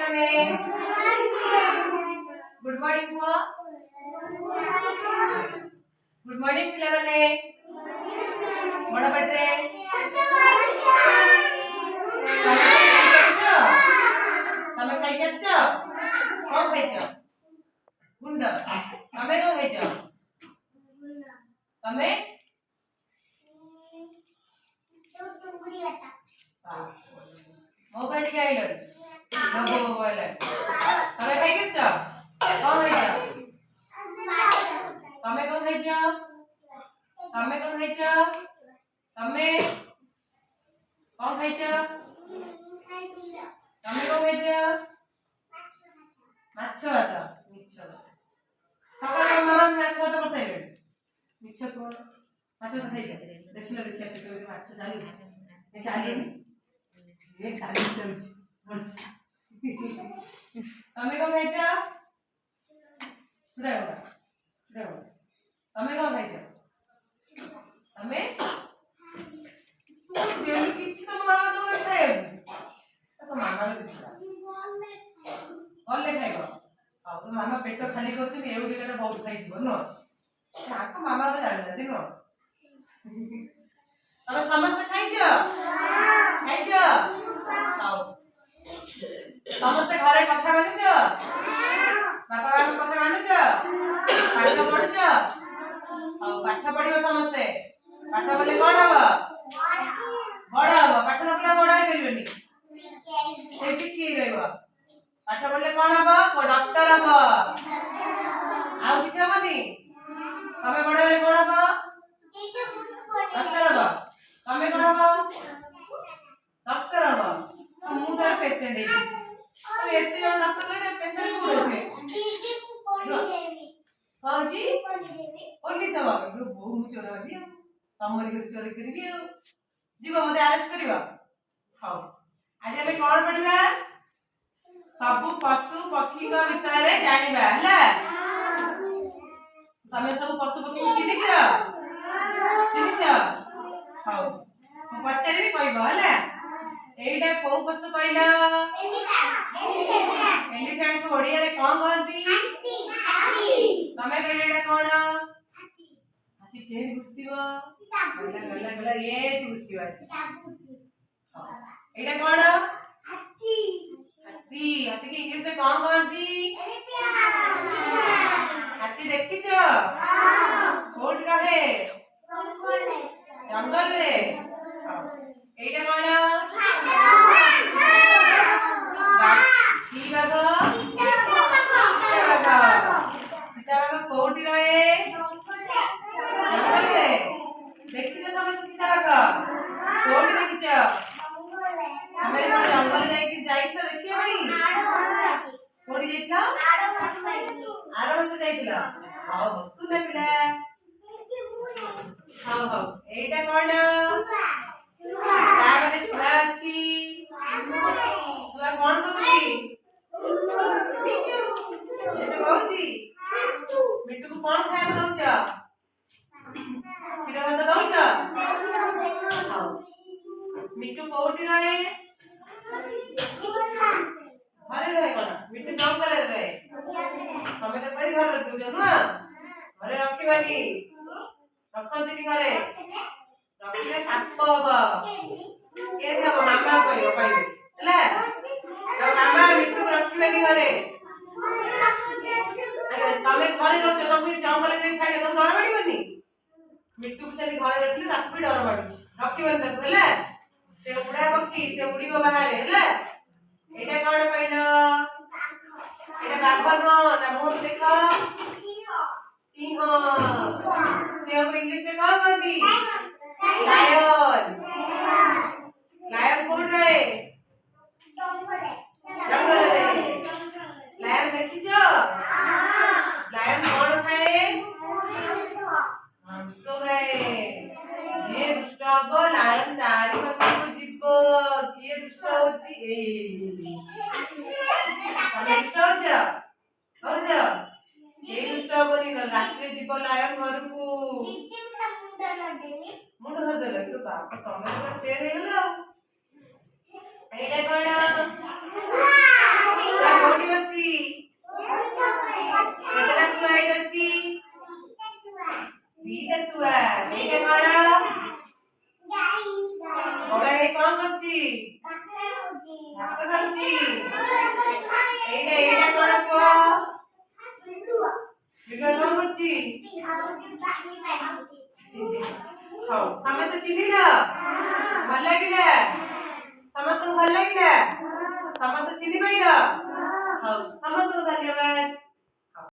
ପିଲାମାନେ good morning ପୁଅ good morning ପିଲାମାନେ ବଡ଼ ପାଟିରେ ତମେ ଖାଇକି ଆସିଛ କଣ ଖାଇଛ ଗୁଣ୍ଡ ତମେ କଣ ଖାଇଛ ତମେ मोबाइल ଟିକେ ଆଇଲଣି ନବ ମୋବାଇଲ ତମେ ଖାଇକି ଆସିଛ କଣ ଖାଇଛ ତମେ କଣ ଖାଇଛ ତମେ କଣ ଖାଇଛ ତମେ କଣ ଖାଇଛ ତମେ କଣ ଖାଇଛ ମାଛ ଭାତ ମିଛ ସକାଳେ ମାମା ମାଛ ଭାତ କରିସାରିଲେଣି ମିଛ କଣ ମାଛ ଭାତ ଖାଇଛ ଦେଖିଲ ଦେଖିଲ ମାଛ ଚାଲିନି ଚାଲିନି ये चालीस चमच तमें कौन खाइछ छुड़ा होगा तमें कौन खाइछ तमें देली किछि तो मामा तो खाए तो मामा ने दिखला ऑनलाइन खाइबो आ तो मामा पेट खाली करथि एउ दिगरे बहुत खाइ दिबो न आको मामा को जान दिनो तमे समस्त खाइछ खाइछ समस्ते घरे कथा मानुच बापा बाबा कथा मानुच पाठ पढ़ुच पाठ पढ़िब समस्ते पाठ पढ़ले कौन हम बड़ हम पाठ न पढ़ले बड़ हो परिबनी से टिकी रहइब पाठ पढ़ले कौन हम डॉक्टर हम आउ किछ हमनी तमे बड़ होले कौन हम डॉक्टर हम तमे कौन हम डॉक्टर हम मु तार पेशेंट है तो एते जण डॉक्टर ले पेशेंट को से हां जी पुलिस हवा बहु मु चोरा भी तमरी के चोरी करबी जीव मते अरेस्ट करबा हां आज हमें कोन पढिबा सब पशु पक्षी का विषय रे जानिबा हला तमे सब पशु पक्षी चिनिछ हां मु पचारबी कहबो हला एइडा को पशु कहला एलिफेंट को ओडिया रे कोन कहंती हाथी तमे कहलेडा कोन हाथी केन घुसिबो गला गला ए घुसिबो एइडा कोन हाथी हाथी हाथी के इंग्लिश में कोन कहंती हाथी देखिछो कोठ रहे जंगल रे एइडा कोन सीताबाग कोठी रहे जंगल रे देखिछ सब सीताबाग कोठी देखिछ हमें जंगल जाई जाइछ देखिए भाई कोठी जाइछ आराम से जाइछ हां सुन पिला हां हां एइटा कोन तागरे सुआ अछि सुआ कोन कहूची मिट्टू कहूची मिट्टू को कोन खाए दउछ किरा भात दउछ मिट्टू कोठी रहे घरे रहे कोन मिट्टू जंगल रे रहे तमे तो कोई घर रख दउछ न घरे रखिबानी रखंती घरे रखिले पाप हबो के देब मामा कहबो हला तो मामा मिट्टू रखिबानी घरे तमे घरे रख तमे जंगल रे छाड़ी तुम डर पड़िबनी मिट्टू से घरे रखले ताकू भी डर पड़ुची रखिबानी ताकू हला से उड़ा पक्षी से उड़ीबो बाहर हला एटा कोन कहलो एटा बाघ नो ता मुंह देखो सिंह से अब इंग्लिश में कौन कहती लायन लायन कोड रहे जंगल रे लायन देखिछो लायन कोन खाए मांस खाए जे दुष्ट हबो लायन तारी पाखु जीवो किए दुष्ट होची ए तमे दुष्ट होछ ए दुष्ट हबोनी रात्रि जीव लायन घर को मुंड धर देले तो बाप तमे तो शेर हेलो एटा कोन ଘାସ ଖାଉଛି। ଏଇଟା କଣ କୁହ? ବିଟୁଆ କଣ କରୁଛି? ହଉ ସମସ୍ତେ ଚିହ୍ନିଲ?